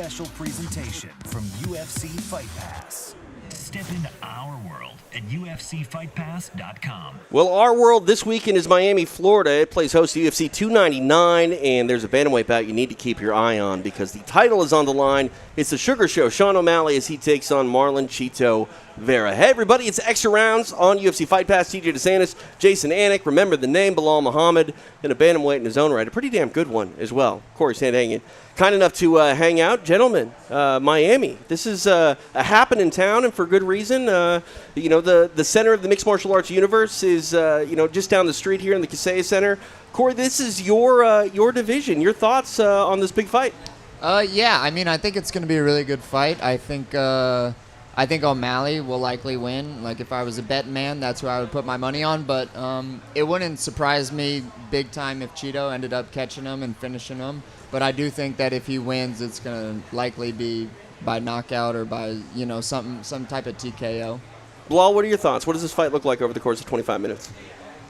special presentation from UFC Fight Pass. Step into our world at UFCFightPass.com. Well, our world this weekend is Miami, Florida. It plays host to UFC 299, and there's a bantamweight bout you need to keep your eye on because the title is on the line. It's the Sugar Show. Sean O'Malley as he takes on Marlon Chito Vera. Hey, everybody, it's Extra Rounds on UFC Fight Pass. TJ DeSantis, Jason Anik, remember the name, Belal Muhammad, and a bantamweight in his own right. A pretty damn good one as well. Corey Sandhagen, kind enough to hang out. Gentlemen, Miami, this is a happening town, and for good reason. The center of the mixed martial arts universe is, just down the street here in the Kaseya Center. Corey, this is your division. Your thoughts on this big fight? I think it's going to be a really good fight. I think O'Malley will likely win. Like, if I was a betting man, that's who I would put my money on. But it wouldn't surprise me big time if Chito ended up catching him and finishing him. But I do think that if he wins, it's going to likely be by knockout or by, some type of TKO. Belal, what are your thoughts? What does this fight look like over the course of 25 minutes?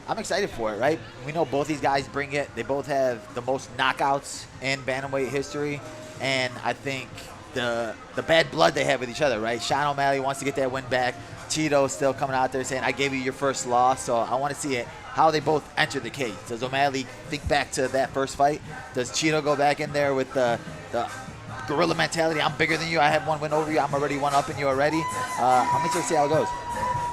I'm excited for it, right? We know both these guys bring it. They both have the most knockouts in bantamweight history. And I think the bad blood they have with each other, right? Sean O'Malley wants to get that win back. Cheeto's still coming out there saying, I gave you your first loss. So I want to see how they both enter the cage. Does O'Malley think back to that first fight? Does Chito go back in there with the gorilla mentality? I'm bigger than you. I have one win over you. I'm already one up in you already. I'm interested to see how it goes.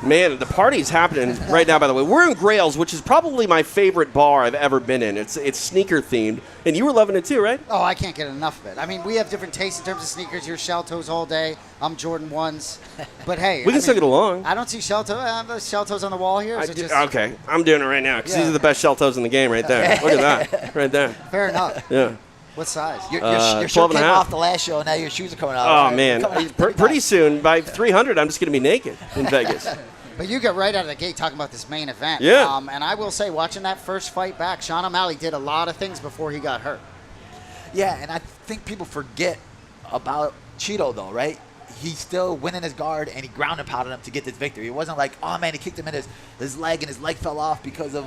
Man, the party's happening right now, by the way. We're in Grails, which is probably my favorite bar I've ever been in. It's sneaker-themed, and you were loving it too, right? Oh, I can't get enough of it. I mean, we have different tastes in terms of sneakers. You're shell toes all day. I'm Jordan 1s. But, hey. We can still get along. I don't see shell toes on the wall here. Okay, I'm doing it right now because these are the best shell toes in the game right there. Look at that, right there. Fair enough. Yeah. What size? Your shirt came off the last show, and now your shoes are coming out. Oh, man. Pretty soon, by 300, I'm just going to be naked in Vegas. But you get right out of the gate talking about this main event. Yeah. And I will say, watching that first fight back, Sean O'Malley did a lot of things before he got hurt. Yeah, and I think people forget about Chito, though, right? He's still winning his guard, and he ground and pounded him to get this victory. It wasn't like, oh, man, he kicked him in his leg, and his leg fell off because of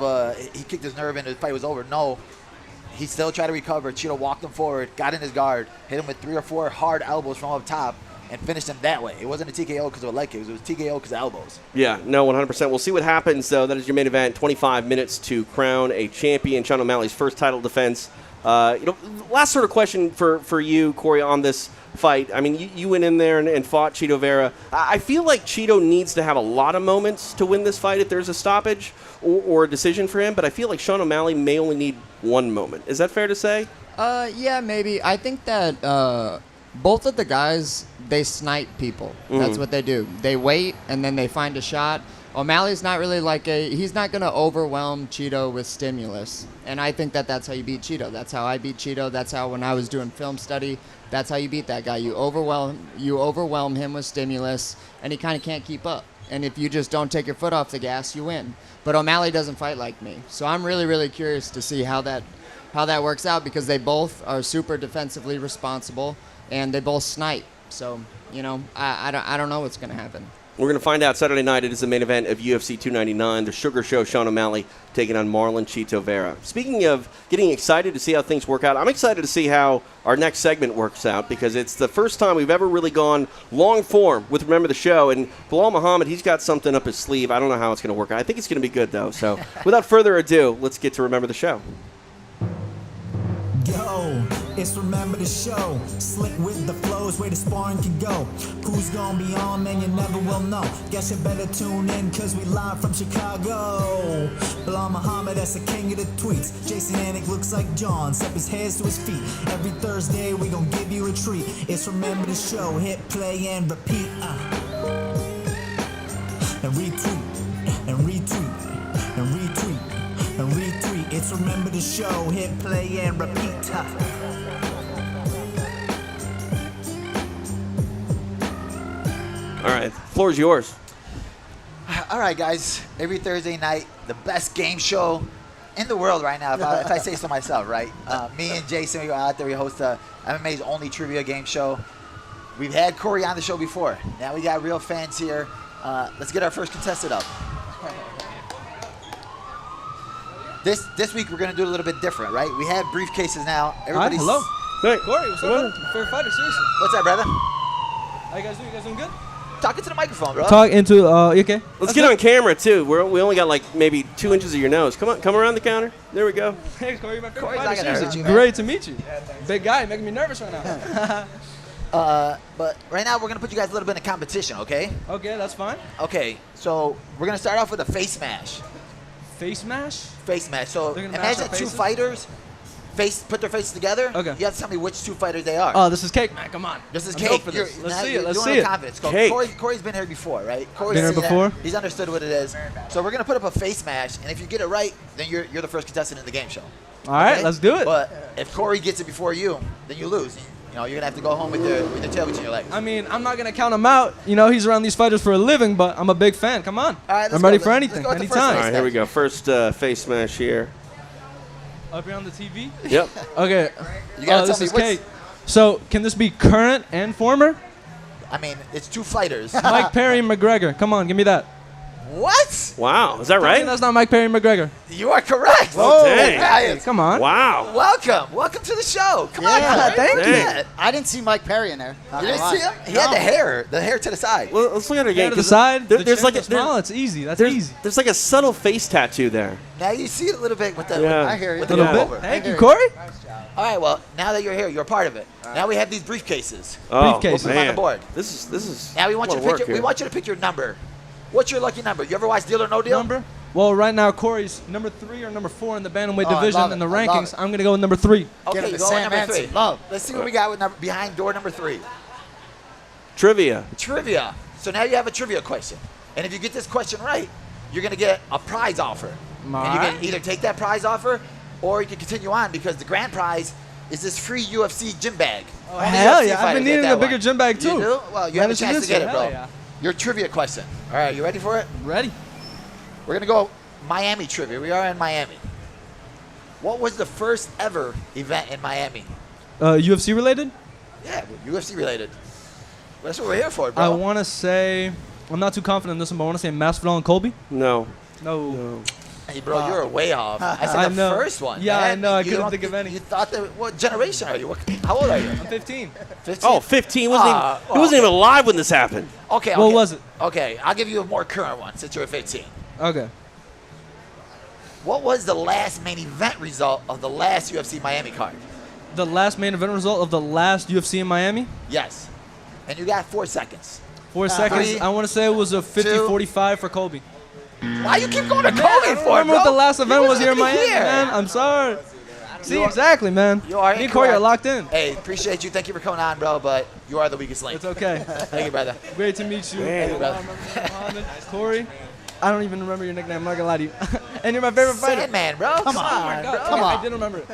he kicked his nerve, and the fight was over. No. He still tried to recover. Chito walked him forward, got in his guard, hit him with 3 or 4 hard elbows from up top, and finished him that way. It wasn't a TKO because of a leg kick. It was TKO because of elbows. Yeah, no, 100%. We'll see what happens, though. That is your main event. 25 minutes to crown a champion. Sean O'Malley's first title defense. Last sort of question for you, Corey, on this fight. I mean, you went in there and fought Chito Vera. I feel like Chito needs to have a lot of moments to win this fight if there's a stoppage or a decision for him, but I feel like Sean O'Malley may only need one moment. Is that fair to say? Yeah, maybe. I think that both of the guys, they snipe people. That's what they do. They wait, and then they find a shot. O'Malley's not really he's not going to overwhelm Chito with stimulus. And I think that's how you beat Chito. That's how I beat Chito. That's how, when I was doing film study, that's how you beat that guy. You overwhelm him with stimulus, and he kind of can't keep up. And if you just don't take your foot off the gas, you win. But O'Malley doesn't fight like me. So I'm really, really curious to see how that works out, because they both are super defensively responsible, and they both snipe. So, I don't know what's going to happen. We're going to find out Saturday night. It is the main event of UFC 299, the Sugar Show. Sean O'Malley taking on Marlon Chito Vera. Speaking of getting excited to see how things work out, I'm excited to see how our next segment works out, because it's the first time we've ever really gone long form with Remember the Show. And Belal Muhammad, he's got something up his sleeve. I don't know how it's going to work out. I think it's going to be good, though. So without further ado, let's get to Remember the Show. Yo, it's Remember the Show. Slick with the flows, where the sparring can go. Who's gonna be on, man, you never will know. Guess you better tune in, cause we live from Chicago. Belal Muhammad, that's the king of the tweets. Jason Anik looks like John, step his hands to his feet. Every Thursday we gon' give you a treat. It's Remember the Show, hit play and repeat. And retweet, and retweet, and retweet, and retweet. It's Remember the Show, hit play and repeat. All right, floor is yours. All right, guys. Every Thursday night, the best game show in the world right now, if I say so myself, right? Me and Jason, we go out there, we host MMA's only trivia game show. We've had Corey on the show before. Now we got real fans here. Let's get our first contestant up. This week we're going to do it a little bit different, right? We have briefcases now. Hello. Hey, Corey, what's come up, on. brother? Favorite fighter, seriously. What's up, brother? How you guys doing? You guys doing good? Talking to the microphone, bro. Talk into, you okay? Let's get on camera too. We only got like maybe 2 inches of your nose. Come on, come around the counter. There we go. Hey, Corey, you're my favorite Corey's not fighter, gonna hurt seriously. you, man. Great to meet you. Big guy, making me nervous right now. But right now we're gonna put you guys a little bit in competition, okay? Okay, that's fine. Okay, so we're gonna start off with a face smash. Face mash? Face smash. So They're gonna mash imagine our two faces? fighters put their faces together. Okay. You have to tell me which two fighters they are. Oh, this is cake, man. Come on. This is I'm cake. built for this. You're- Let's now see you're it. Let's doing see it with it. confidence. Go. Cake. Corey's been here before, right? Corey's Been here seen that. before? He's understood what it is. So we're gonna put up a face smash, and if you get it right, then you're the first contestant in the game show. All right, Okay? let's do it. But if Corey gets it before you, then you lose. You know, you're gonna have to go home with your tail between your legs. I mean, I'm not going to count him out. You know, he's around these fighters for a living, but I'm a big fan. Come on. All right, let's I'm go. ready Let's- for let's anything, go with the first anytime. All right, here we go. First face smash here. Up here on the TV? Yep. Okay. You gotta This tell me is which- cake. So, can this be current and former? I mean, it's two fighters. Mike Perry and McGregor. Come on, give me that. What? Wow, is that Tell me right? that's not Mike Perry and McGregor. You are correct. Oh, dang. Nice. Come on. Wow. Welcome to the show. Come on, Yeah, Corey. thank Look you. at that. I didn't see Mike Perry in there. Not You gonna didn't see lie. him? He had the hair to the side. Well, let's look at it again. Hand to the 'cause side. there- the there's chin, like the a, there- smile. It's easy. That's there's, easy. there's like a subtle face tattoo there. Now you see it a little bit with the. Yeah. I hear you. With A the little Yeah. bit. over. Thank I you, hear Corey. All right. Well, now that you're here, you're a part of it. Now we have these briefcases. Oh, Briefcases. We'll put them on the man. board. This is. Now we want a you lot to of pick. work We here. want you to pick your number. What's your lucky number? You ever watch Deal or No Deal? Number? Well, right now, Corey's number 3 or number 4 in the bantamweight Oh, I division love in the it. I love rankings. it. I'm going to go with number 3. Okay, Give him you the go with Sam number 3. Manson. Love. Let's see what we got with behind door number 3. Trivia. Trivia. So now you have a trivia question, and if you get this question right, you're gonna get a prize offer. And you Alright. can either take that prize offer, or you can continue on because the grand prize is this free UFC gym bag. Only hell UFC yeah. I've fighters been get needing that a bigger one. gym bag, You too. do? Well, you Glad have a that you chance to missed get it. it, bro. Hell yeah. Your trivia question. All right, you ready for it? Ready? We're gonna go Miami trivia. We are in Miami. What was the first ever event in Miami? UFC related? Yeah, UFC related. That's what we're here for, bro. I want to say, I'm not too confident in this one, but I want to say Masvidal and Colby. No. No. Hey, bro, you're way off. I said I the know. first one. Yeah, man. I know. I You couldn't don't think of any. You thought that? What generation are you? How old are you? I'm 15. 15. Oh, 15. Wasn't even, Ah, he wasn't okay. even alive when this happened. Okay. What okay. was it? Okay, I'll give you a more current one since you're 15. Okay. What was the last main event result of the last UFC Miami card? The last main event result of the last UFC in Miami? Yes. And you got 4 seconds. 4 seconds. 3, I want to say it was a 50-45 for Colby. Why you keep going to Man, I Kobe don't for, remember bro? what the last event You was here in wasn't Miami, here. man. I'm sorry. See, You are- exactly, man. You are Me and Corey are incorrect. locked in. Hey, appreciate you. Thank you for coming on, bro, but you are the weakest link. It's okay. Thank you, brother. Great to meet you. Man. brother. Corey, I don't even remember your nickname. I'm not going to lie to you. And you're my favorite fighter. Sandman, bro. Come on, Oh my God. bro. Come on. I did remember it.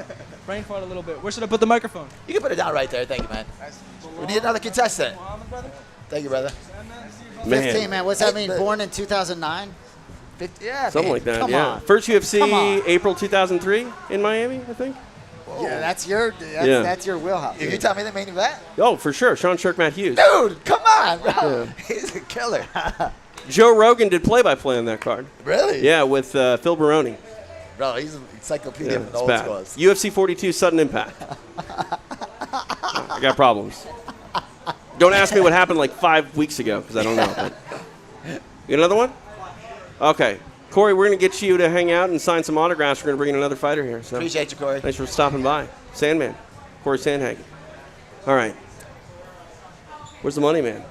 Brain fart a little bit. Where should I put the microphone? You can put it down right there. Thank you, man. We need another contestant. Thank you, brother. 15, man. What's that Hey, mean? the- Born in 2009? Yeah, Something man. like that. Come yeah. on. First UFC, Come on. April 2003 in Miami, I think. Yeah, that's your Yeah. that's your wheelhouse. If you tell me the main event, Oh, for sure. Sean Shark, Matt Hughes. dude, come on, bro. He's a killer. Joe Rogan did play-by-play on that card. Really? Yeah, with Phil Baroni. Bro, he's an encyclopedia Yeah, from the it's old bad. schools. UFC 42 sudden impact. I got problems. Don't ask me what happened like 5 weeks ago because I don't know. But. You got another one? Okay. Corey, we're going to get you to hang out and sign some autographs. We're going to bring in another fighter here. So Appreciate you, Corey. thanks for stopping by. Sandman. Corey Sandhagen. All right. Where's the money, man?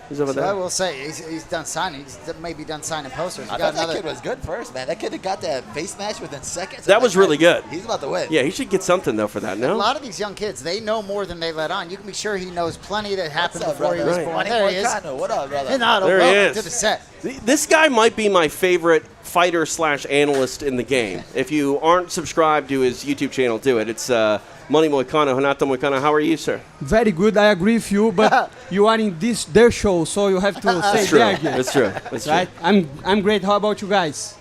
He's over So I there. will say he's done signing. He's maybe done signing posters. I We got thought that another. kid was good first, man. That kid that got that face match within seconds. That I'm was like, really good. He's about to win. Yeah, he should get something, though, for that, A no? lot of these young kids, they know more than they let on. You can be sure he knows plenty that happened What's up, before he brother? was Right. born. Money There he is. Moicano. What up, brother? Renato, There he welcome is. to the set. This guy might be my favorite fighter/analyst in the game. If you aren't subscribed to his YouTube channel, do it. It's Money Moicano, Renato Moicano. How are you, sir? Very good, I agree with you, but you are in their show, so you have to say That's true. there again. That's true. That's Right? true. I'm great. How about you guys?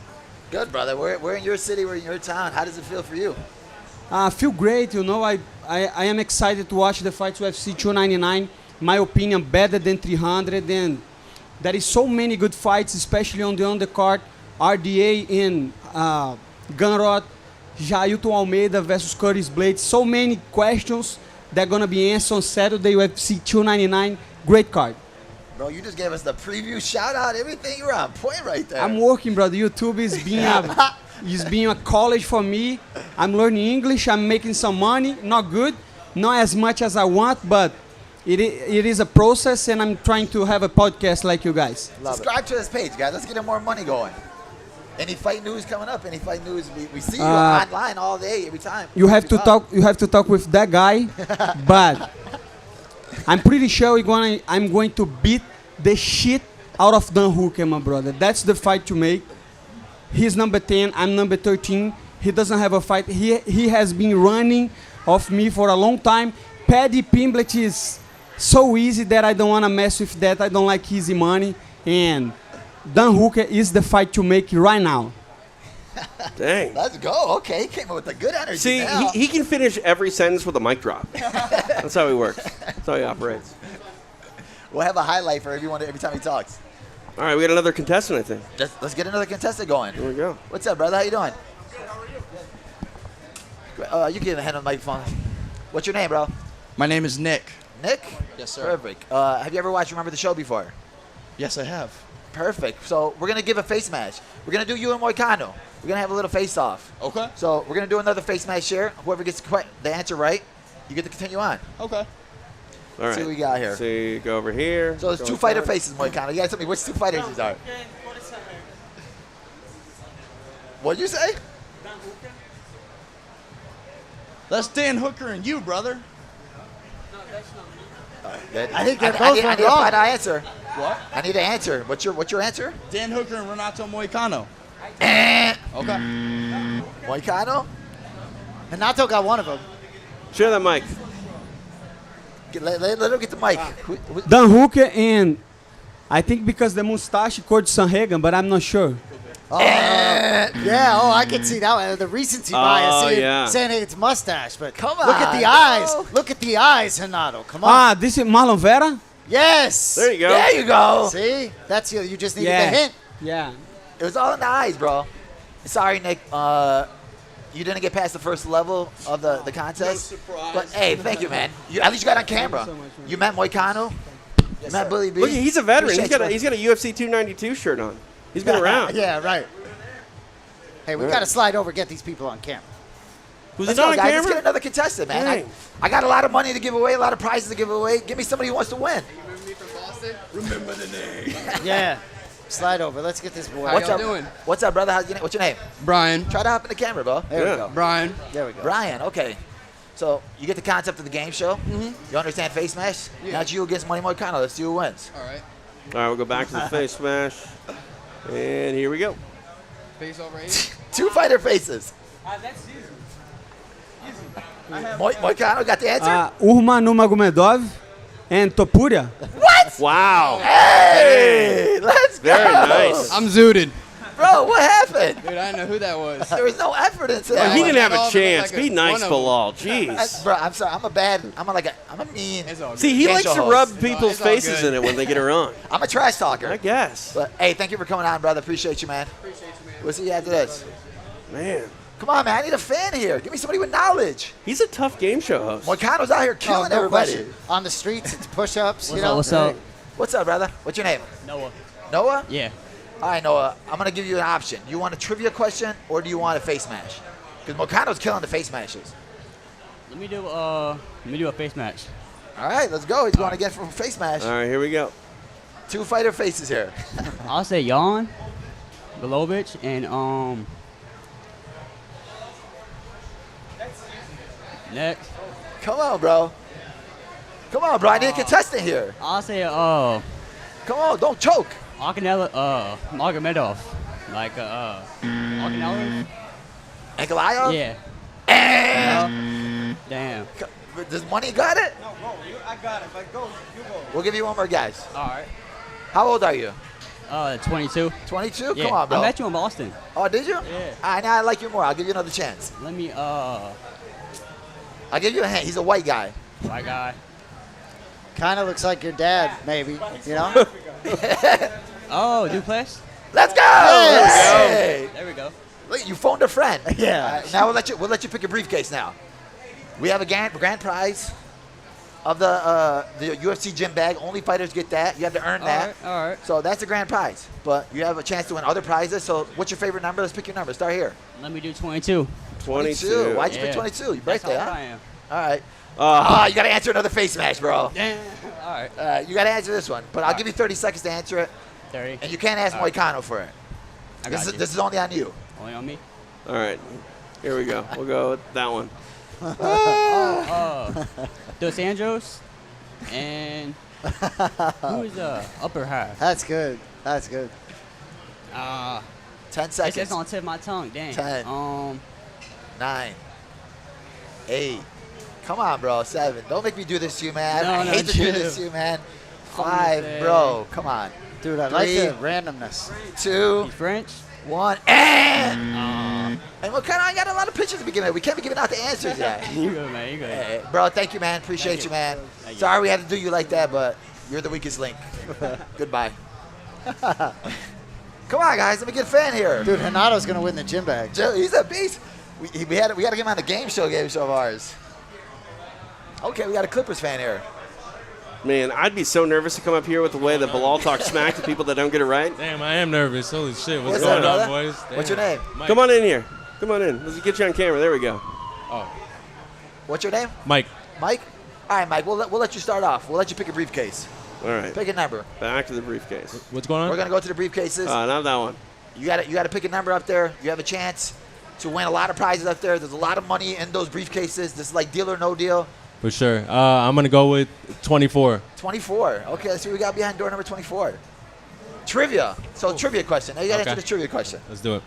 Good, brother. We're in your city. We're in your town. How does it feel for you? I feel great, you know. I am excited to watch the fights UFC 299. My opinion, better than 300, and there is so many good fights, especially on the undercard. RDA in Gunrod, Jailton Almeida versus Curtis Blades. So many questions, They're gonna be answered on Saturday, UFC 299. Great card. Bro, you just gave us the preview, shout out, everything. You're on point right there. I'm working, brother. YouTube is being a college for me. I'm learning English. I'm making some money. Not good, not as much as I want, but it is a process, and I'm trying to have a podcast like you guys. Subscribe to this page, guys. Let's get more money going. Any fight news coming up? Any fight news? We see you online all day, every time. You have to talk. You have to talk with that guy, but I'm pretty sure I'm going to beat the shit out of Dan Hooker, my brother. That's the fight to make. He's number 10. I'm number 13. He doesn't have a fight. He has been running off me for a long time. Paddy Pimblett is so easy that I don't want to mess with that. I don't like easy money. And Dan Hooker is the fight to make right now. Dang. Let's go. Okay, he came up with a good energy. See, now. he can finish every sentence with a mic drop. That's how he works. That's how he operates. We'll have a highlight for everyone every time he talks. All right, we got another contestant, I think. Let's get another contestant going. Here we go. What's up, brother? How you doing? You can handle the microphone. What's your name, bro? My name is Nick. Nick? Yes, sir. Perfect. Have you ever watched Remember the Show before? Yes, I have. Perfect. So we're going to give a face match. We're going to do you and Moicano. We're going to have a little face-off. Okay. So we're going to do another face match here. Whoever gets the answer right, you get to continue on. Okay. All right. See what we got here. See, go over here. So there's two fighter faces, Moicano. You got to tell me which two fighters these are. What'd you say? That's Dan Hooker and you, brother. I think they're both I need a wrong. final answer. What? I need an answer. What's your answer? Dan Hooker and Renato Moicano. Okay. Moicano? Renato got one of them. Share that mic. Let him get the mic. Dan Hooker and I think because the mustache called Sanhagen, but I'm not sure. Yeah, I could see that one. The recency bias saying it's mustache, but Come look at on, the no. eyes. Look at the eyes, Renato. Come on. This is Marlon Vera? Yes. There you go. There you go. See? That's you just needed Yeah. the hint. Yeah. It was all in the eyes, bro. Sorry, Nick. You didn't get past the first level of the contest. No surprise. But hey, thank you, man. At least you got on camera. so much, man. You met Moicano. You met Billy B. Look, he's a veteran. Appreciate He's you, got a UFC 292 shirt on. He's been around. Yeah, right. Hey, we got to slide over, get these people on camera. Who's Let's it go, on guys. Let's get camera? another contestant, man. Dang. I got a lot of money to give away, a lot of prizes to give away. Give me somebody who wants to win. Remember the name. Yeah. Slide over. Let's get this boy. What's up? doing? What's up, brother? What's your name? Brian. Try to hop in the camera, bro. There we Yeah. go. Brian. There we go. Brian, okay. So you get the concept of the game show. You understand face smash? Yeah. Now it's you against Money Moicano. Let's see who wins. All right. All right, we'll go back to the face smash. And here we go. Face over 8. Two fighter faces. That's easy. Moicano got the answer? Urma Nurmagomedov and Topuria. Wow. Hey, let's go. Very nice. I'm zooted. Bro, what happened? Dude, I didn't know who that was. There was no effort into Well, that. he one. didn't have all a of it chance. like Be a- nice, one of them. Bilal. Jeez. Bro, I'm sorry. I'm a mean. It's all good. See, he Game likes show to host. rub people's It's all faces good. in it when they get it wrong. I'm a trash talker. I guess. But hey, thank you for coming on, brother. Appreciate you, man. Appreciate you, man. We'll see you after this. Man, Come on, man. I need a fan here. Give me somebody with knowledge. he's a tough game show host. Moicano's out here Oh, killing no everybody. question. On the streets, it's push-ups. What's up? What's up? What's up, brother? What's your name? Noah. Noah? Yeah. All right, Noah. I'm going to give you an option. Do you want a trivia question or do you want a face match? Because Moicano's killing the face matches. Let me do a face match. All right, let's go. He's going again for a face match. All right, here we go. Two fighter faces here. I'll say Jan Golovich and next. Come on, bro. Come on, bro. I need a contestant here. I'll say Come on, don't choke. Magomedov. Like Akinelov? Ankalaev? Yeah. Damn. Does Money got it? No, bro, I got it. If I go, you go. We'll give you one more guess. All right. How old are you? 22. 22? Yeah. Come on, bro. I met you in Boston. Oh, did you? Yeah. All right, now I like you more. I'll give you another chance. Let me I'll give you a hint. He's a white guy. white guy. Kind of looks like your dad, maybe. You know? Oh, Duplex. Let's go! Yes. Hey. There we go. Look, you phoned a friend. Yeah. Now we'll let you pick a briefcase now. We have a grand prize. of the UFC gym bag. Only fighters get that. You have to earn that. All right. So that's the grand prize. But you have a chance to win other prizes. So what's your favorite number? Let's pick your number. Start here. Let me do 22. 22. Why'd you pick Yeah. 22? Your That's birthday, how huh? old I am. All right. You got to answer another face smash, bro. Damn. All right. You got to answer this one. But I'll give you 30 seconds to answer it. 30. And you can't ask Moicano for it. I got you. This is only on you. Only on me? All right. Here we go. We'll go with that one. Dos Anjos and who is upper half? That's good. That's good. 10 It's seconds. just on the tip of my tongue. Dang. 10. 9. 8. Come on, bro. 7. Don't make me do this to you, man. No, I no, hate to do chill. this to you, man. I'm gonna 5, say- bro. Come on. Dude, I like 3, the randomness. 2, He's French. 1, and Moicano, I got a lot of pictures to be giving. We can't be giving out the answers yet. You good, man. You good. Hey, bro, thank you, man. Appreciate you, man. Thank you. Sorry we had to do you like that, but you're the weakest link. Goodbye. Come on, guys. Let me get a fan here. Dude, Renato's going to win the gym bag. He's a beast. We had to get him on the game show of ours. Okay, we got a Clippers fan here. Man, I'd be so nervous to come up here with the way that Belal talks smack to people that don't get it right. Damn, I am nervous. Holy shit. What's What's going up, on, brother? boys? Damn. What's your name? Mike. Come on in here. Come on in. Let's get you on camera. There we go. Oh, What's your name? Mike. Mike? All right, Mike. We'll let you start off. We'll let you pick a briefcase. All right. Pick a number. Back to the briefcase. What's going on? We're gonna go to the briefcases. Not that one. You got to pick a number up there. You have a chance to win a lot of prizes up there. There's a lot of money in those briefcases. This is like deal or no deal. For sure. I'm going to go with 24. 24. Okay, let's see what we got behind door number 24. Trivia. So trivia question. Now you got to Okay. answer the trivia question. Let's do it.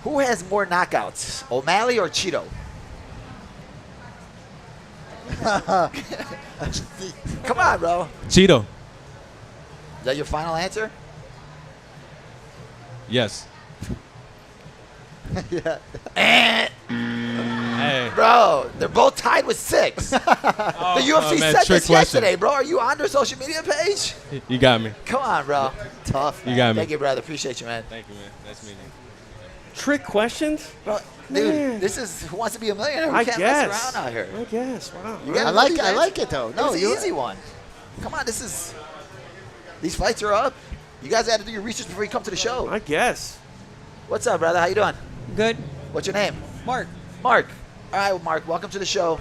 Who has more knockouts, O'Malley or Cheeto? Come on, bro. Cheeto. Is that your final answer? Yes. Yeah. Hey. Bro, they're both tied with 6. The UFC man, said trick this question. yesterday, bro. Are you on their social media page? You got me. Come on, bro. Tough. You got me. Thank you, brother. Appreciate you, man. Thank you, man. Nice meeting you. Trick questions? Bro, dude, Man. this is Who Wants to Be a Millionaire. We I can't guess. mess around out here. I guess. Wow. You gotta I like know these, I man. like it, though. No, It's you an easy one. Come on, these fights are up. You guys had to do your research before you come to the show. I guess. What's up, brother? How you doing? Good. What's your name? Mark. Mark. All right, well, Mark, welcome to the show.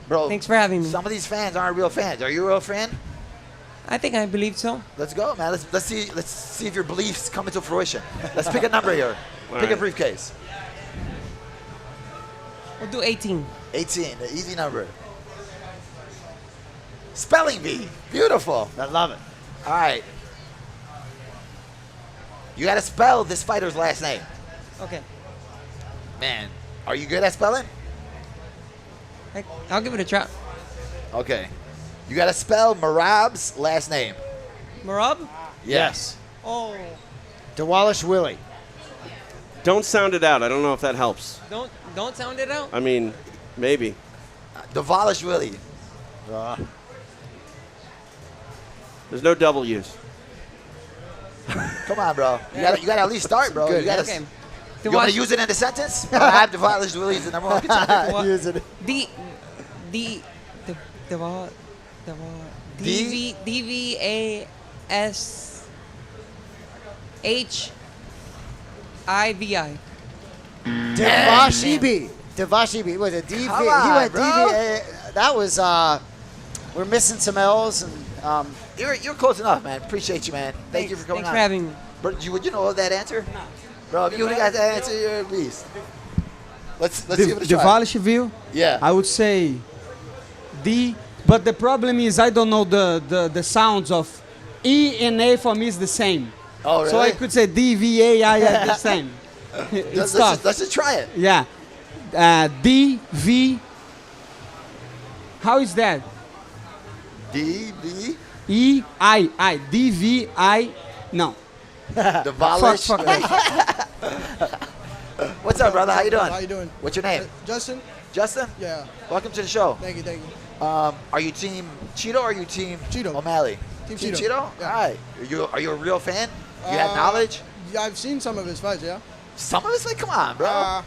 Bro, Thanks for having me. some of these fans aren't real fans. Are you a real fan? I think I believe so. Let's go, man. Let's see if your beliefs come into fruition. Let's pick a number here. All Pick a right. briefcase. We'll do 18. 18, the easy number. Spelling bee. Beautiful. I love it. All right. You got to spell this fighter's last name. Okay. Man, are you good at spelling? I'll give it a try. Okay. You got to spell Marab's last name. Marab? Yes. Oh. DeWallish Willie. Don't sound it out. I don't know if that helps. Don't sound it out. I mean, maybe. Devalish Willie. There's no W's. Come on, bro. You got to at least start, bro. Good. You got Okay. You want to use it in the sentence? Marab Devalish Willie is the number one contender. Use it. DVASHIVI. Devashibi. Devashibi was a DV. Come He on, went bro. DVA. That was. We're missing some L's and. You're close enough, man. Appreciate you, man. Thank you for coming Thanks on. for having me. But would you know that answer? No. Bro, if you would have got that answer, you're a beast. Let's give it a try. Devallishville. Yeah. I would say D. But the problem is I don't know the sounds of E and A. For me is the same. Oh, really? So I could say D V A I the same. It's tough. Let's just try it. Yeah. D V. How is that? D V. E I D V I. No. Devalish. Fuck. What's up, brother? How you doing? How you doing? What's your name? Justin? Justin? Yeah. Welcome to the show. Thank you, thank you. Are you team Cheeto or are you team Cheeto. O'Malley? Team Cheeto? Cheeto. Yeah. All right. Are you a real fan? You had knowledge? Yeah, I've seen some of his fights, yeah. Some of it's like, come on, bro.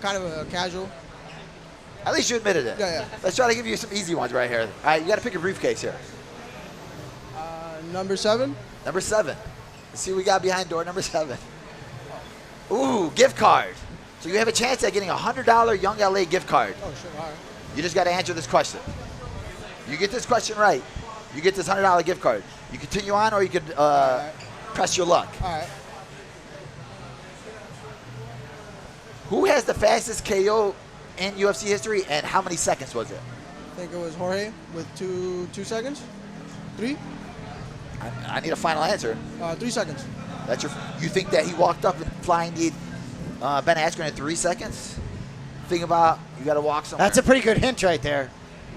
kind of a casual. At least you admitted it. Yeah. Let's try to give you some easy ones right here. All right, you got to pick your briefcase here. Number 7. Number 7. Let's see what we got behind door number 7. Ooh, gift card. So you have a chance at getting a $100 Young LA gift card. Oh, sure. All right. You just got to answer this question. You get this question right, you get this $100 gift card. You continue on, or you could press your luck. All right. Who has the fastest KO in UFC history, and how many seconds was it? I think it was Jorge with 2 seconds. 3? I need a final answer. 3 seconds. You think that he walked up and flying kneed Ben Askren in 3 seconds? Think about, you got to walk somewhere. That's a pretty good hint right there.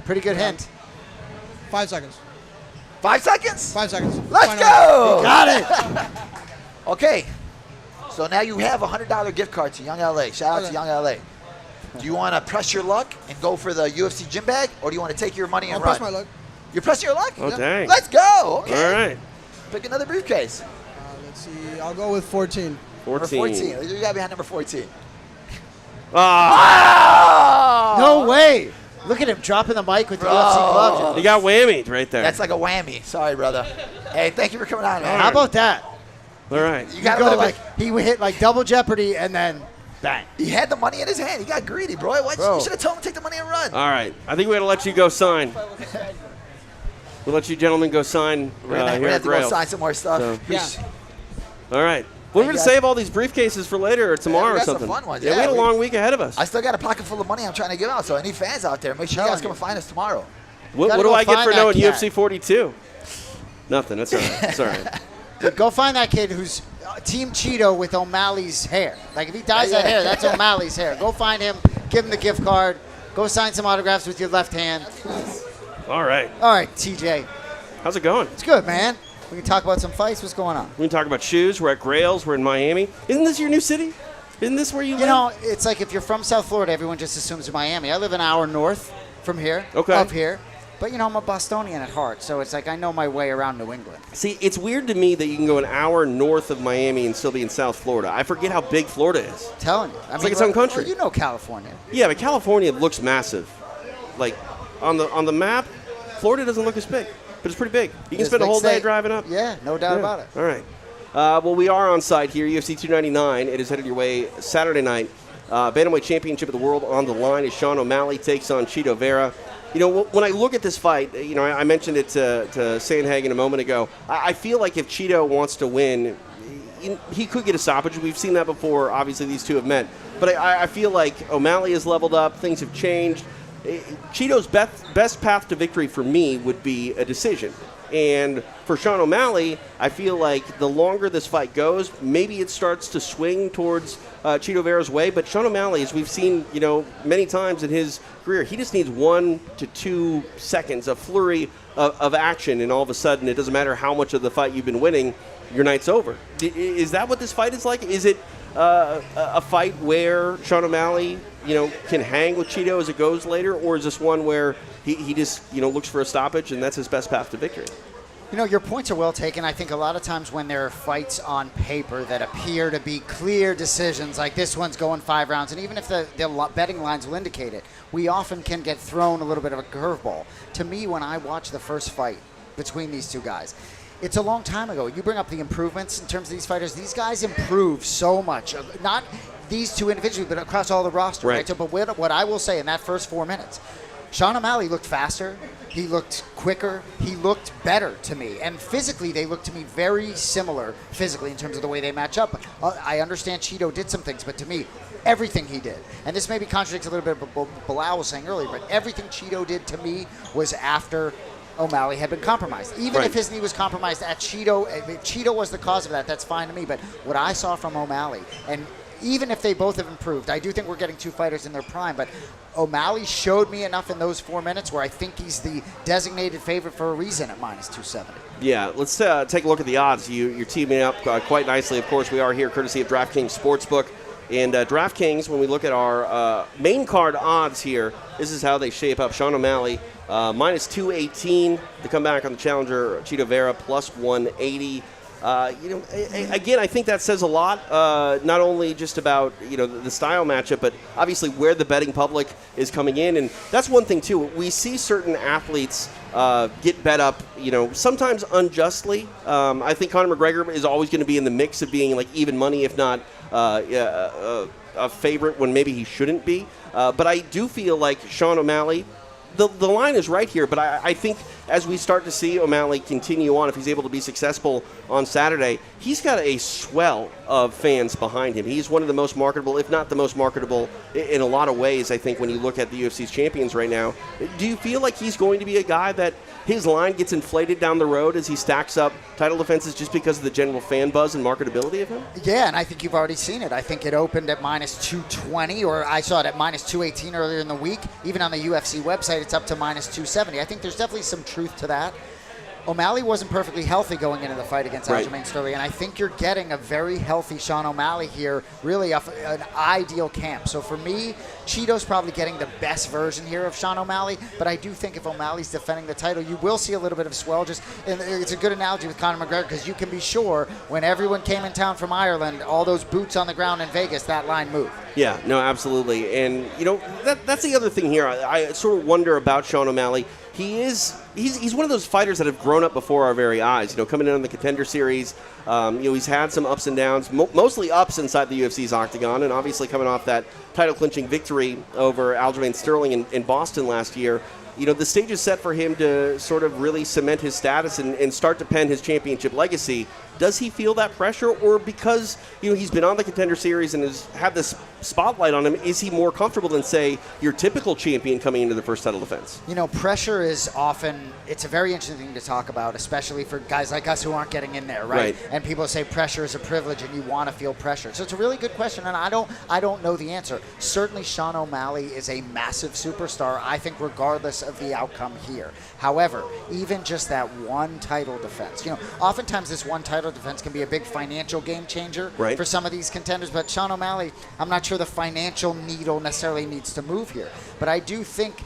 Pretty good hint. 5 seconds. 5 seconds? 5 seconds. Let's go! You got it. Okay. So now you have a $100 gift card to Young LA. Shout out to Young LA. Do you want to press your luck and go for the UFC gym bag, or do you want to take your money and I'll run? press my luck. You're pressing your luck? Oh, dang. Let's go. Okay. All right. Pick another briefcase. Let's see. I'll go with 14. 14. Number 14. You got behind number 14. Ah! No way. Look at him dropping the mic with the UFC glove. You got whammied right there. That's like a whammy. Sorry, brother. Hey, thank you for coming on, man. How about that? All right. You got go like he would hit like double Jeopardy and then bang. He had the money in his hand. He got greedy, bro. You should have told him to take the money and run. All right. I think we got to let you go sign. We'll let you gentlemen go sign We're gonna here have at to go Grails. sign some more stuff. So- Yeah. All right. We're going to save all these briefcases for later or tomorrow we or got some something. fun ones. Yeah, we Yeah, got a we- long week ahead of us. I still got a pocket full of money I'm trying to give out. So any fans out there, make sure you guys come and find us tomorrow. What Gotta do go I get find for that knowing cat. UFC 42? Nothing. That's all right. That's all right. Dude, go find that kid who's Team Cheeto with O'Malley's hair. Like if he dyes that hair, that's O'Malley's hair. Go find him, give him the gift card, go sign some autographs with your left hand. All right. All right, TJ. How's it going? It's good, man. We can talk about some fights. What's going on? We can talk about shoes. We're at Grails. We're in Miami. Isn't this your new city? Isn't this where you live? You know, it's like if you're from South Florida, everyone just assumes Miami. I live an hour north from here, up here. But, you know, I'm a Bostonian at heart, so it's like I know my way around New England. See, it's weird to me that you can go an hour north of Miami and still be in South Florida. I forget how big Florida is. Telling you. It's like its own country. Well, you know California. Yeah, but California looks massive. Like, on the map, Florida doesn't look as big, but it's pretty big. You can spend a whole day driving up. Yeah, no doubt about it. All right. Well, we are on site here, UFC 299. It is headed your way Saturday night. Bantamweight Championship of the World on the line as Sean O'Malley takes on Cheeto Vera. You know, when I look at this fight, you know, I mentioned it to Sandhagen a moment ago. I feel like if Cheeto wants to win, he could get a stoppage. We've seen that before. Obviously, these two have met. But I feel like O'Malley has leveled up. Things have changed. Cheeto's best path to victory for me would be a decision. And for Sean O'Malley, I feel like the longer this fight goes, maybe it starts to swing towards Cheeto Vera's way. But Sean O'Malley, as we've seen, you know, many times in his career, he just needs 1 to 2 seconds, a flurry of action, and all of a sudden, it doesn't matter how much of the fight you've been winning, your night's over. Is that what this fight is like? Is it a fight where Sean O'Malley, you know, can hang with Cheeto as it goes later, or is this one where he just, you know, looks for a stoppage and that's his best path to victory? You know, your points are well taken. I think a lot of times when there are fights on paper that appear to be clear decisions, like this one's going 5 rounds, and even if the betting lines will indicate it, we often can get thrown a little bit of a curveball. To me, when I watch the first fight between these two guys, it's a long time ago. You bring up the improvements in terms of these fighters. These guys improve so much. Not these two individually, but across all the roster. Right? So, but what I will say in that first 4 minutes, Sean O'Malley looked faster. He looked quicker. He looked better to me. And physically, they looked to me very similar physically in terms of the way they match up. I understand Cheeto did some things, but to me, everything he did, and this maybe contradicts a little bit of what Belal was saying earlier, but everything Cheeto did to me was after O'Malley had been compromised. Even if his knee was compromised at Cheeto, if Cheeto was the cause of that, that's fine to me. But what I saw from O'Malley, and even if they both have improved, I do think we're getting two fighters in their prime, but O'Malley showed me enough in those 4 minutes where I think he's the designated favorite for a reason at minus 270. Yeah, let's take a look at the odds. You're teaming up quite nicely. Of course, we are here courtesy of DraftKings Sportsbook. And DraftKings, when we look at our main card odds here, this is how they shape up. Sean O'Malley, minus 218 to come back on the challenger, Cheeto Vera, plus 180. Again, I think that says a lot, not only just about the style matchup, but obviously where the betting public is coming in, and that's one thing too. We see certain athletes get bet up, sometimes unjustly. I think Conor McGregor is always going to be in the mix of being like even money, if not a favorite when maybe he shouldn't be. But I do feel like Sean O'Malley. The line is right here, but I think as we start to see O'Malley continue on, if he's able to be successful on Saturday, he's got a swell of fans behind him. He's one of the most marketable, if not the most marketable, in a lot of ways, I think, when you look at the UFC's champions right now. Do you feel like he's going to be a guy that his line gets inflated down the road as he stacks up title defenses just because of the general fan buzz and marketability of him? Yeah, and I think you've already seen it. I think it opened at minus 220, or I saw it at minus 218 earlier in the week. Even on the UFC website, it's up to minus 270. I think there's definitely some truth to that. O'Malley wasn't perfectly healthy going into the fight against Aljamain Sterling, and I think you're getting a very healthy Sean O'Malley here, really an ideal camp. So for me, Cheeto's probably getting the best version here of Sean O'Malley, but I do think if O'Malley's defending the title, you will see a little bit of swell. And it's a good analogy with Conor McGregor, because you can be sure when everyone came in town from Ireland, all those boots on the ground in Vegas, that line moved. Yeah, no, absolutely. And, that's the other thing here. I sort of wonder about Sean O'Malley. He's one of those fighters that have grown up before our very eyes. Coming in on the Contender Series, he's had some ups and downs, mostly ups inside the UFC's octagon, and obviously coming off that title-clinching victory over Aljamain Sterling in Boston last year. The stage is set for him to sort of really cement his status and start to pen his championship legacy. Does he feel that pressure, or because he's been on the Contender Series and has had this spotlight on him, is he more comfortable than, say, your typical champion coming into the first title defense? Pressure is often, it's a very interesting thing to talk about, especially for guys like us who aren't getting in there, right? And people say pressure is a privilege and you want to feel pressure. So it's a really good question, and I don't know the answer. Certainly Sean O'Malley is a massive superstar, I think, regardless of the outcome here. However, even just that one title defense, oftentimes this one title defense can be a big financial game changer for some of these contenders, but Sean O'Malley, I'm not sure the financial needle necessarily needs to move here. But I do think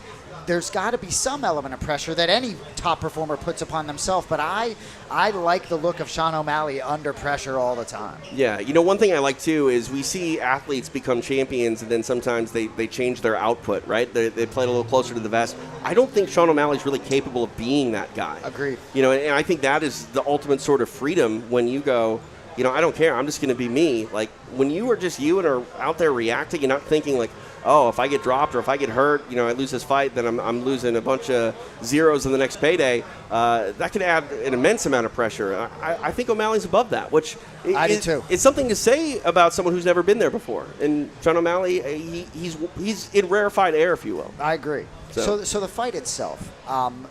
there's got to be some element of pressure that any top performer puts upon themselves, but I like the look of Sean O'Malley under pressure all the time. Yeah, one thing I like too is we see athletes become champions and then sometimes they change their output, right? They play a little closer to the vest. I don't think Sean O'Malley's really capable of being that guy. Agreed. And I think that is the ultimate sort of freedom when you go, I don't care, I'm just going to be me. Like, when you are just you and are out there reacting and not thinking like, oh, if I get dropped or if I get hurt, I lose this fight, then I'm losing a bunch of zeros in the next payday. That can add an immense amount of pressure. I think O'Malley's above that, which I do too. It's something to say about someone who's never been there before. And Sean O'Malley, he's in rarefied air, if you will. I agree. So the fight itself,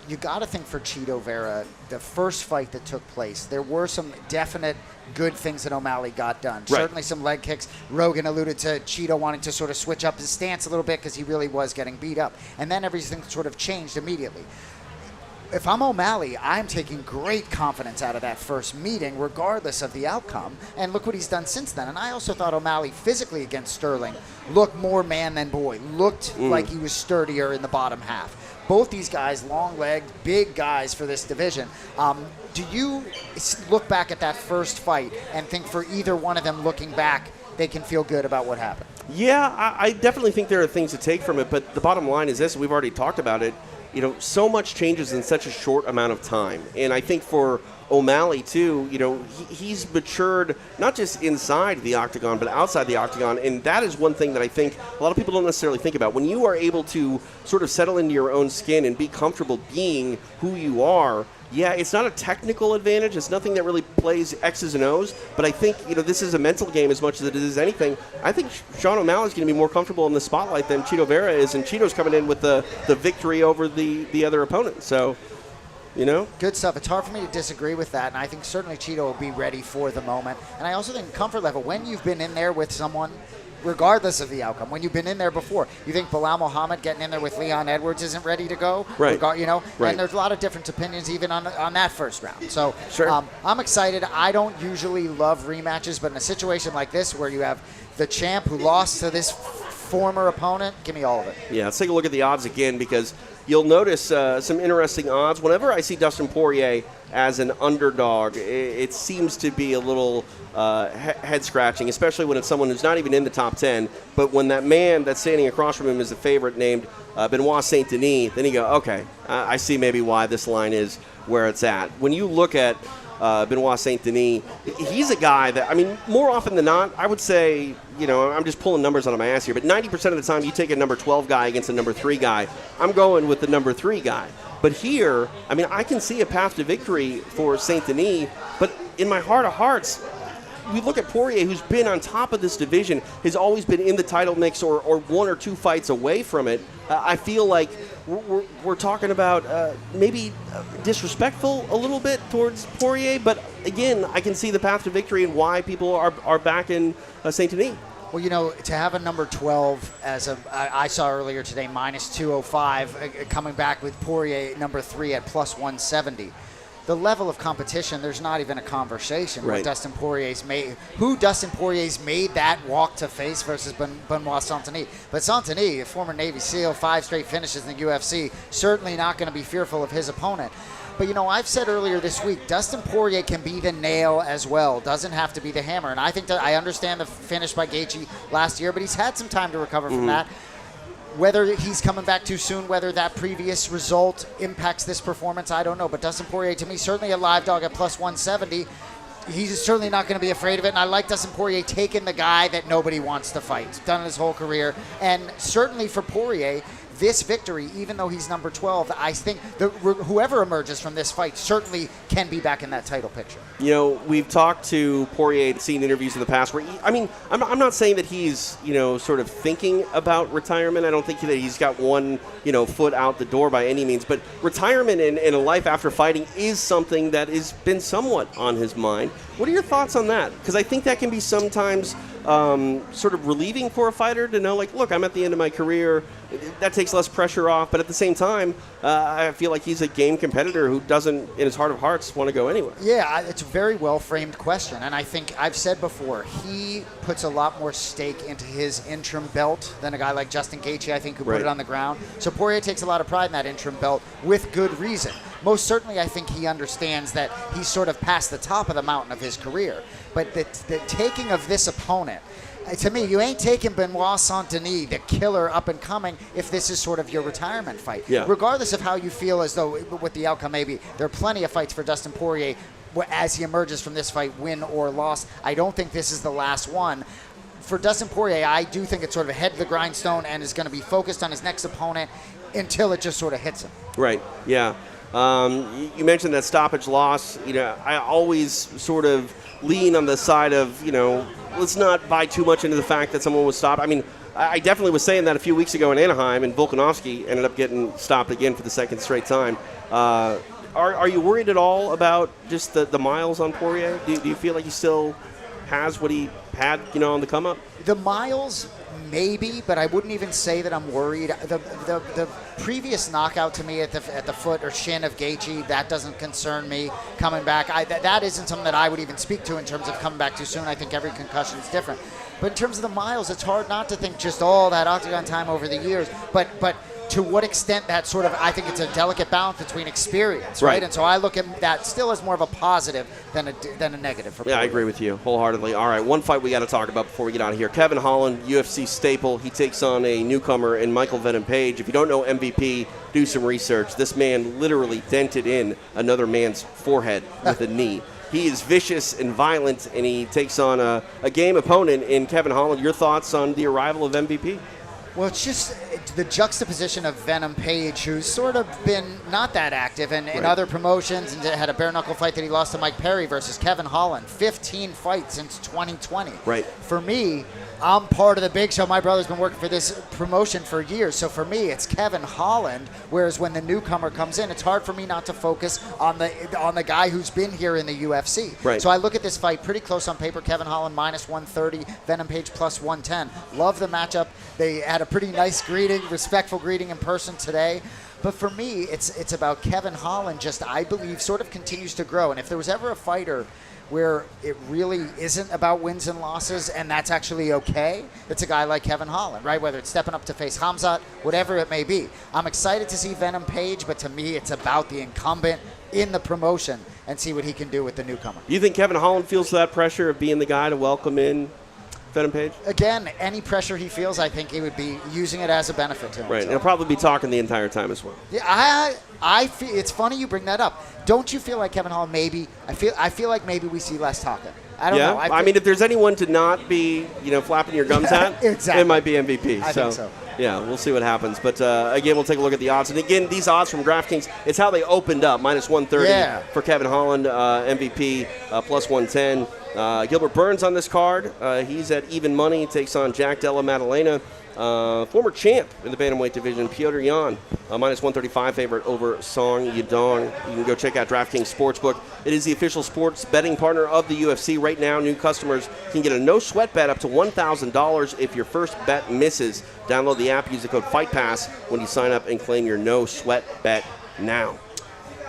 you got to think for Chito Vera, the first fight that took place, there were some definite good things that O'Malley got done. Certainly some leg kicks. Rogan alluded to Chito wanting to sort of switch up his stance a little bit because he really was getting beat up. And then everything sort of changed immediately. If I'm O'Malley, I'm taking great confidence out of that first meeting, regardless of the outcome. And look what he's done since then. And I also thought O'Malley physically against Sterling looked more man than boy, looked like he was sturdier in the bottom half. Both these guys, long-legged, big guys for this division. Do you look back at that first fight and think for either one of them looking back, they can feel good about what happened? Yeah, I definitely think there are things to take from it. But the bottom line is this, we've already talked about it. So much changes in such a short amount of time. And I think for O'Malley, too, he's matured not just inside the octagon, but outside the octagon. And that is one thing that I think a lot of people don't necessarily think about. When you are able to sort of settle into your own skin and be comfortable being who you are, yeah, it's not a technical advantage. It's nothing that really plays X's and O's. But I think, this is a mental game as much as it is anything. I think Sean O'Malley's going to be more comfortable in the spotlight than Chito Vera is. And Chito's coming in with the victory over the other opponent. So, Good stuff. It's hard for me to disagree with that. And I think certainly Chito will be ready for the moment. And I also think comfort level, when you've been in there with someone, regardless of the outcome, when you've been in there before, you think Belal Muhammad getting in there with Leon Edwards isn't ready to go? Right. And there's a lot of different opinions even on that first round. So sure. I'm excited. I don't usually love rematches, but in a situation like this where you have the champ who lost to this former opponent, give me all of it. Yeah, let's take a look at the odds again because you'll notice some interesting odds. Whenever I see Dustin Poirier as an underdog, it seems to be a little head-scratching, especially when it's someone who's not even in the top 10. But when that man that's standing across from him is a favorite named Benoit Saint Denis, then you go, okay, I see maybe why this line is where it's at. When you look at Benoit Saint Denis, he's a guy that, I mean, more often than not, I would say, you know, I'm just pulling numbers out of my ass here, but 90% of the time you take a number 12 guy against a number 3 guy, I'm going with the number 3 guy. But here, I mean, I can see a path to victory for Saint Denis, but in my heart of hearts, we look at Poirier, who's been on top of this division, has always been in the title mix or 1 or 2 fights away from it. I feel like we're talking about maybe disrespectful a little bit towards Poirier, but again, I can see the path to victory and why people are backing Saint Denis. Well, you know, to have a number 12 as I saw earlier today, minus 205, coming back with Poirier number 3 at plus 170. The level of competition, there's not even a conversation. Right. Who Dustin Poirier's made that walk to face versus Benoit Saint Denis. But Saint Denis, a former Navy SEAL, 5 straight finishes in the UFC, certainly not going to be fearful of his opponent. But, you know, I've said earlier this week, Dustin Poirier can be the nail as well. Doesn't have to be the hammer. And I think that I understand the finish by Gaethje last year, but he's had some time to recover from that. Whether he's coming back too soon, whether that previous result impacts this performance, I don't know. But Dustin Poirier, to me, certainly a live dog at plus 170. He's certainly not going to be afraid of it. And I like Dustin Poirier taking the guy that nobody wants to fight. He's done it his whole career. And certainly for Poirier, this victory, even though he's number 12, I think whoever emerges from this fight certainly can be back in that title picture. You know, we've talked to Poirier, seen interviews in the past where, I'm not saying that he's, sort of thinking about retirement. I don't think that he's got one, foot out the door by any means. But retirement and a life after fighting is something that has been somewhat on his mind. What are your thoughts on that? Because I think that can be sometimes sort of relieving for a fighter to know, like, look, I'm at the end of my career. That takes less pressure off. But at the same time, I feel like he's a game competitor who doesn't, in his heart of hearts, want to go anywhere. Yeah, it's a very well-framed question. And I think I've said before, he puts a lot more stake into his interim belt than a guy like Justin Gaethje, I think, who put it on the ground. So Poirier takes a lot of pride in that interim belt with good reason. Most certainly, I think he understands that he's sort of past the top of the mountain of his career. But the taking of this opponent, to me, you ain't taking Benoit Saint Denis, the killer up and coming, if this is sort of your retirement fight. Yeah. Regardless of how you feel as though what the outcome may be, there are plenty of fights for Dustin Poirier as he emerges from this fight, win or loss. I don't think this is the last one. For Dustin Poirier, I do think it's sort of a head to the grindstone and is going to be focused on his next opponent until it just sort of hits him. Right, yeah. You mentioned that stoppage loss. I always sort of lean on the side of, let's not buy too much into the fact that someone was stopped. I mean, I definitely was saying that a few weeks ago in Anaheim, and Volkanovski ended up getting stopped again for the second straight time. Are you worried at all about just the miles on Poirier? Do you feel like he still has what he had, on the come up? The miles, maybe, but I wouldn't even say that I'm worried. The previous knockout to me at the foot or shin of Gaethje, that doesn't concern me. Coming back, that isn't something that I would even speak to in terms of coming back too soon. I think every concussion is different. But in terms of the miles, it's hard not to think just all that octagon time over the years. But to what extent that sort of, I think it's a delicate balance between experience, right? And so I look at that still as more of a positive than a negative for Yeah, I agree with you wholeheartedly. All right, one fight we got to talk about before we get out of here. Kevin Holland, UFC staple. He takes on a newcomer in Michael Venom Page. If you don't know MVP, do some research. This man literally dented in another man's forehead with a knee. He is vicious and violent, and he takes on a game opponent in Kevin Holland. Your thoughts on the arrival of MVP? Well, it's just the juxtaposition of Venom Page, who's sort of been not that active in other promotions and had a bare-knuckle fight that he lost to Mike Perry versus Kevin Holland. 15 fights since 2020. Right. For me, I'm part of the big show. My brother's been working for this promotion for years. So for me, it's Kevin Holland, whereas when the newcomer comes in, it's hard for me not to focus on the guy who's been here in the UFC. Right. So I look at this fight pretty close on paper. Kevin Holland minus 130, Venom Page plus 110. Love the matchup. They had a pretty nice greeting, respectful greeting in person today. But for me, it's about Kevin Holland just, I believe, sort of continues to grow. And if there was ever a fighter where it really isn't about wins and losses, and that's actually okay, it's a guy like Kevin Holland, right? Whether it's stepping up to face Hamzat, whatever it may be. I'm excited to see Venom Page, but to me, it's about the incumbent in the promotion and see what he can do with the newcomer. You think Kevin Holland feels that pressure of being the guy to welcome in Venom Page? Again, any pressure he feels, I think he would be using it as a benefit to him. Right, So. and he'll probably be talking the entire time as well. Yeah, I feel it's funny you bring that up. Don't you feel like Kevin Holland maybe? I feel like maybe we see less talking. I don't know. I mean, if there's anyone to not be, flapping your gums at, exactly. it might be MVP. I think so. Yeah, we'll see what happens. But again, we'll take a look at the odds. And again, these odds from DraftKings, it's how they opened up. Minus 130 for Kevin Holland, MVP, plus 110. Gilbert Burns on this card. He's at even money. He takes on Jack Della Maddalena. Former champ in the bantamweight division, Piotr Jan, minus 135 favorite over Song Yadong. You can go check out DraftKings Sportsbook. It is the official sports betting partner of the UFC. Right now, new customers can get a no-sweat bet up to $1,000 if your first bet misses. Download the app, use the code FIGhtPass when you sign up, and claim your no-sweat bet now.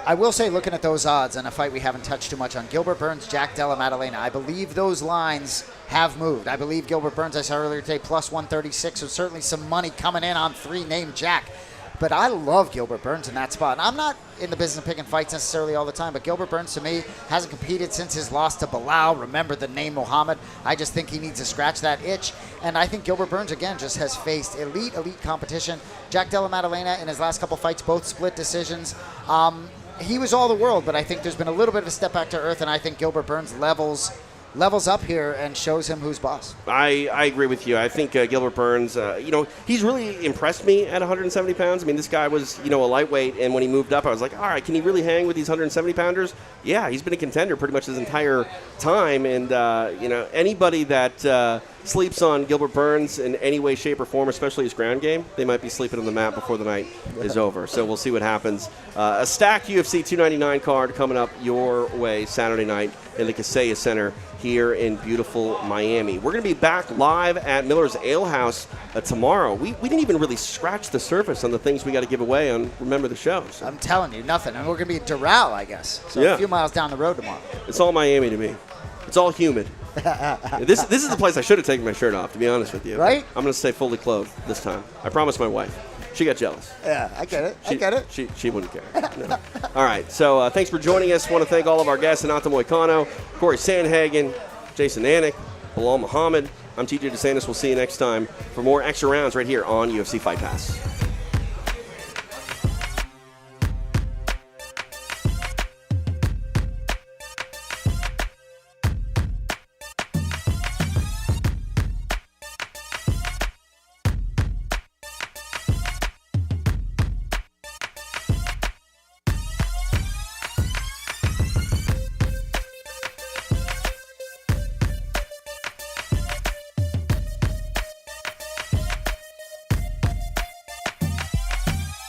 I will say, looking at those odds and a fight we haven't touched too much on, Gilbert Burns, Jack Della Maddalena, I believe those lines have moved. I believe Gilbert Burns, I saw earlier today, plus 136, so certainly some money coming in on 3 named Jack. But I love Gilbert Burns in that spot. And I'm not in the business of picking fights necessarily all the time, but Gilbert Burns, to me, hasn't competed since his loss to Belal. Remember the name Muhammad. I just think he needs to scratch that itch. And I think Gilbert Burns, again, just has faced elite competition. Jack Della Maddalena, in his last couple fights, both split decisions. He was all the world, but I think there's been a little bit of a step back to earth, and I think Gilbert Burns levels up here and shows him who's boss. I agree with you. I think Gilbert Burns, he's really impressed me at 170 pounds. I mean, this guy was, a lightweight, and when he moved up, I was like, all right, can he really hang with these 170-pounders? Yeah, he's been a contender pretty much his entire time, and, anybody that sleeps on Gilbert Burns in any way, shape, or form, especially his ground game, they might be sleeping on the mat before the night is over. So we'll see what happens. A stacked UFC 299 card coming up your way Saturday night in the Kaseya Center here in beautiful Miami. We're going to be back live at Miller's Ale House tomorrow. We didn't even really scratch the surface on the things we got to give away on Remember the Show. So. I'm telling you, nothing. And we're going to be at Doral, I guess. So a few miles down the road tomorrow. It's all Miami to me. It's all humid. This is the place I should have taken my shirt off, to be honest with you. Right? I'm going to stay fully clothed this time. I promised my wife. She got jealous. Yeah, I get it. She wouldn't care. No. All right, so thanks for joining us. Want to thank all of our guests, Renato Moicano, Corey Sandhagen, Jason Anik, Belal Muhammad. I'm TJ DeSantis. We'll see you next time for more extra rounds right here on UFC Fight Pass.